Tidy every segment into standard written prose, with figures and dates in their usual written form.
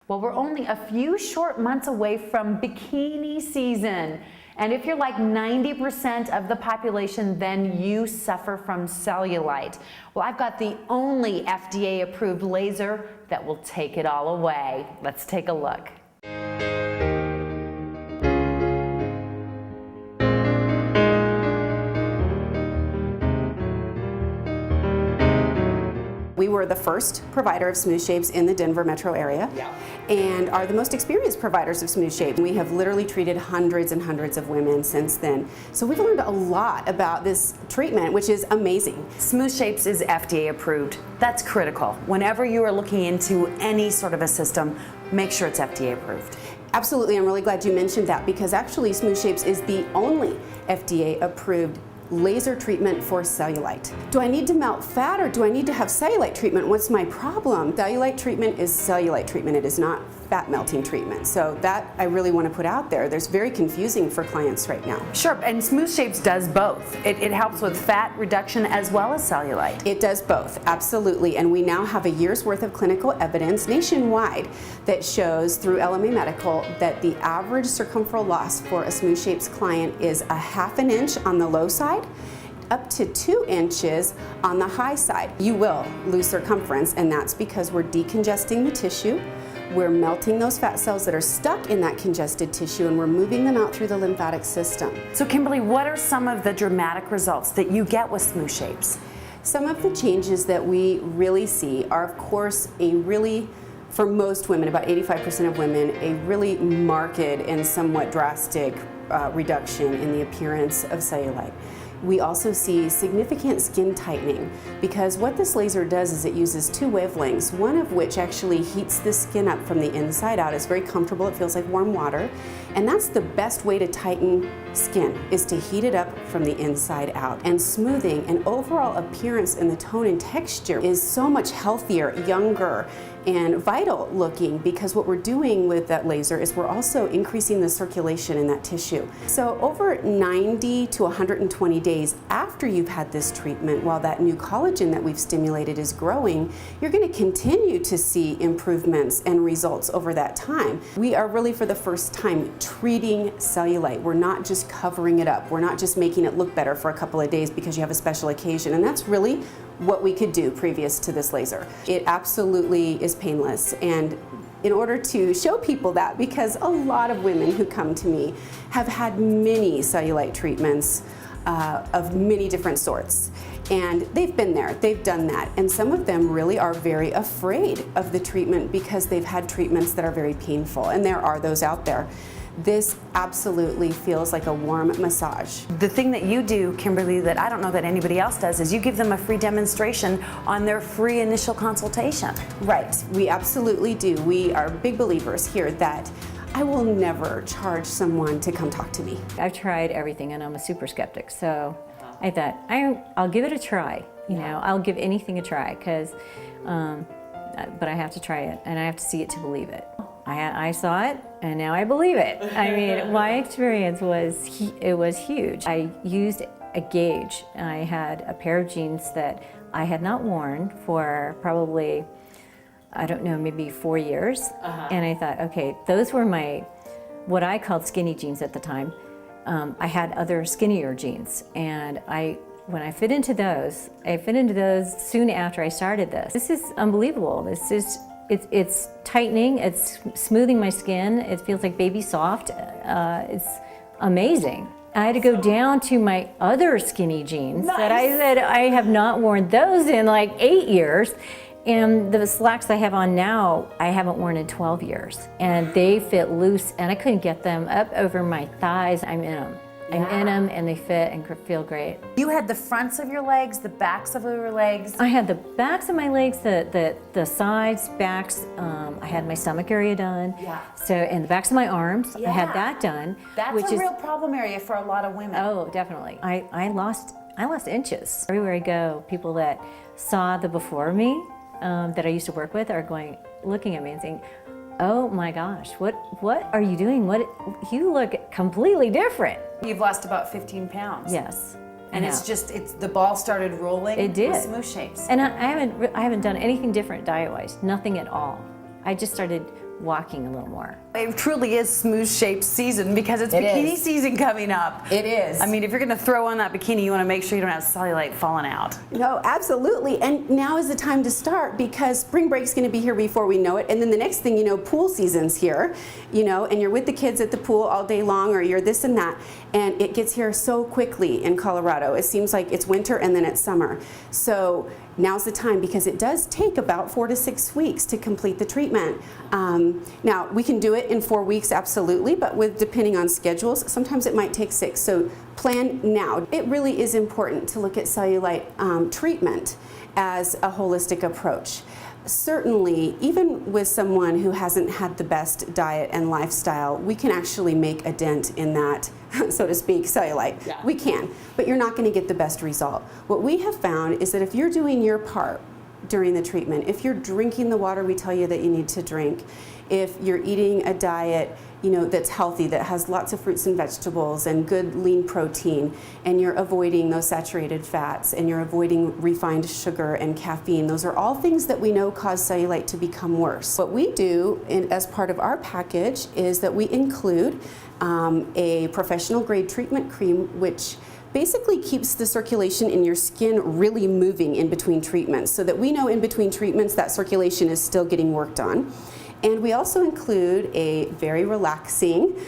Well, we're only a few short months away from bikini season. And if you're like 90% of the population, then you suffer from cellulite. Well, I've got the only FDA-approved laser that will take it all away. Let's take a look. We were the first provider of Smooth Shapes in the Denver metro area, and are the most experienced providers of Smooth Shape. We have literally treated hundreds and hundreds of women since then. So we've learned a lot about this treatment, which is amazing. Smooth Shapes is FDA approved. That's critical. Whenever you are looking into any sort of a system, make sure it's FDA approved. Absolutely, I'm really glad you mentioned that, because actually Smooth Shapes is the only FDA approved laser treatment for cellulite. Do I need to melt fat, or do I need to have cellulite treatment? What's my problem? Cellulite treatment is cellulite treatment. It is not fat melting treatment. So that I really want to put out there. There's very confusing for clients right now. Sure, and Smooth Shapes does both. It helps with fat reduction as well as cellulite. It does both, absolutely. And we now have a year's worth of clinical evidence nationwide that shows through LMA Medical that the average circumferential loss for a Smooth Shapes client is a ½ an inch on the low side, up to 2 inches on the high side. You will lose circumference, and that's because we're decongesting the tissue, we're melting those fat cells that are stuck in that congested tissue, and we're moving them out through the lymphatic system. So Kimberly, what are some of the dramatic results that you get with Smooth Shapes? Some of the changes that we really see are, of course, for most women, about 85% of women, a really marked and somewhat drastic reduction in the appearance of cellulite. We also see significant skin tightening, because what this laser does is it uses 2 wavelengths, one of which actually heats the skin up from the inside out. It's very comfortable, it feels like warm water, and that's the best way to tighten skin, is to heat it up from the inside out. And smoothing and overall appearance and the tone and texture is so much healthier, younger, and vital looking, because what we're doing with that laser is we're also increasing the circulation in that tissue. So over 90 to 120 days after you've had this treatment, while that new collagen that we've stimulated is growing, you're going to continue to see improvements and results over that time. We are really, for the first time, treating cellulite. We're not just covering it up. We're not just making it look better for a couple of days because you have a special occasion, and that's really what we could do previous to this laser. It absolutely is painless, and in order to show people that, because a lot of women who come to me have had many cellulite treatments of many different sorts, and they've been there, they've done that, and some of them really are very afraid of the treatment because they've had treatments that are very painful, and there are those out there. This absolutely feels like a warm massage. The thing that you do, Kimberly, that I don't know that anybody else does, is you give them a free demonstration on their free initial consultation. Right, we absolutely do. We are big believers here that I will never charge someone to come talk to me. I've tried everything, and I'm a super skeptic, so I thought I'll give it a try. You know, I'll give anything a try, but I have to try it, and I have to see it to believe it. I saw it, and now I believe it. I mean, my experience was huge. I used a gauge. I had a pair of jeans that I had not worn for probably, I don't know, maybe 4 years. And I thought, okay, those were what I called skinny jeans at the time. I had other skinnier jeans, and when I fit into those, soon after I started this. This is unbelievable. It's tightening, it's smoothing my skin, it feels like baby soft, it's amazing. I had to go down to my other skinny jeans that I said I have not worn those in like 8 years, and the slacks I have on now, I haven't worn in 12 years. And they fit loose, and I couldn't get them up over my thighs. I'm in them. I'm in them, and they fit and feel great. You had the fronts of your legs, the backs of your legs. I had the backs of my legs, the sides, backs. I had my stomach area done. So, and the backs of my arms, I had that done. That's a real problem area for a lot of women. Oh, definitely. I lost inches. Everywhere I go, people that saw the before me that I used to work with are looking at me and saying, oh my gosh, what are you doing? You look completely different. You've lost about 15 pounds. Yes. And it's the ball started rolling. It did. With Smooth Shapes. And I haven't done anything different diet-wise, nothing at all. I just started walking a little more. It truly is smooth shaped season because it's It bikini is. season coming up. It is. I mean, if you're gonna throw on that bikini, you wanna make sure you don't have cellulite falling out. No, absolutely. And now is the time to start because spring break's going to be here before we know it. And then the next thing you know, pool season's here, and you're with the kids at the pool all day long, or you're this and that. And it gets here so quickly in Colorado. It seems like it's winter and then it's summer. So now's the time because it does take about 4 to 6 weeks to complete the treatment. Now, we can do it in 4 weeks, absolutely, but depending on schedules, sometimes it might take 6. So plan now. It really is important to look at cellulite treatment as a holistic approach. Certainly, even with someone who hasn't had the best diet and lifestyle, we can actually make a dent in that, so to speak, cellulite. Yeah. We can, but you're not going to get the best result. What we have found is that if you're doing your part during the treatment, if you're drinking the water we tell you that you need to drink, if you're eating a diet that's healthy, that has lots of fruits and vegetables and good lean protein, and you're avoiding those saturated fats, and you're avoiding refined sugar and caffeine, those are all things that we know cause cellulite to become worse. What we do as part of our package is that we include a professional grade treatment cream, which basically keeps the circulation in your skin really moving in between treatments, so that we know in between treatments that circulation is still getting worked on. And we also include a very relaxing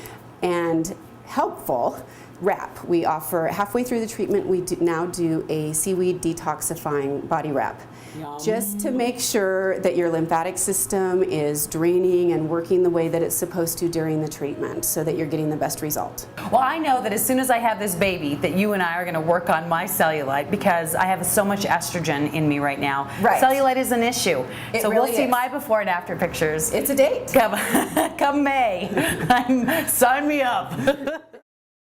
and helpful wrap. We offer, halfway through the treatment, we now do a seaweed detoxifying body wrap. Yum. Just to make sure that your lymphatic system is draining and working the way that it's supposed to during the treatment, so that you're getting the best result. Well, I know that as soon as I have this baby, that you and I are gonna work on my cellulite because I have so much estrogen in me right now. Right. Cellulite is an issue. It So really we'll see is. my before and after pictures. It's a date. Come May. Sign me up.